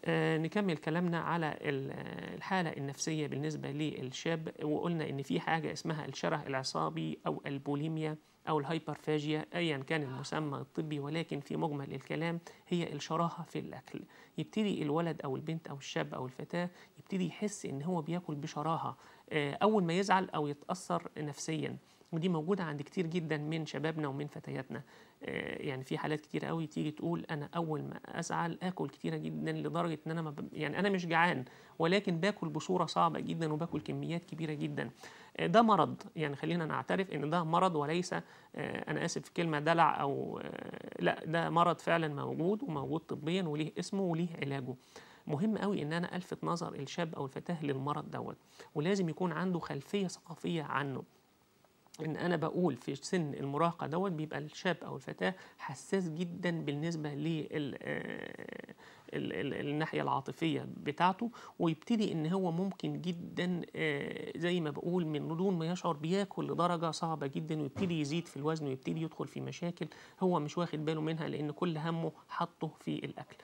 نكمل كلامنا على الحالة النفسية بالنسبة للشاب، وقلنا إن في حاجة اسمها الشره العصابي أو البوليميا أو الهايبرفاجيا أيا كان المسمى الطبي، ولكن في مجمل الكلام هي الشراهة في الأكل. يبتدي الولد أو البنت أو الشاب أو الفتاة يبتدي يحس إن هو بياكل بشراهة أول ما يزعل أو يتأثر نفسيا، ودي موجودة عند كتير جدا من شبابنا ومن فتياتنا. يعني في حالات كتير قوي تيجي تقول انا اول ما ازعل اكل كتيره جدا لدرجه ان انا ما يعني انا مش جعان، ولكن باكل بصوره صعبه جدا وباكل كميات كبيره جدا. ده مرض، يعني خلينا نعترف ان ده مرض وليس انا اسف في كلمه دلع او لا، ده مرض فعلا موجود وموجود طبيا وليه اسمه وليه علاجه. مهم قوي ان انا الفت نظر الشاب او الفتاه للمرض دوت، ولازم يكون عنده خلفيه ثقافيه عنه. ان انا بقول في سن المراهقه دوت بيبقى الشاب او الفتاه حساس جدا بالنسبه الناحيه العاطفيه بتاعته، ويبتدي ان هو ممكن جدا زي ما بقول من دون ما يشعر بياكل لدرجه صعبه جدا، ويبتدي يزيد في الوزن ويبتدي يدخل في مشاكل هو مش واخد باله منها، لان كل همه حطه في الاكل.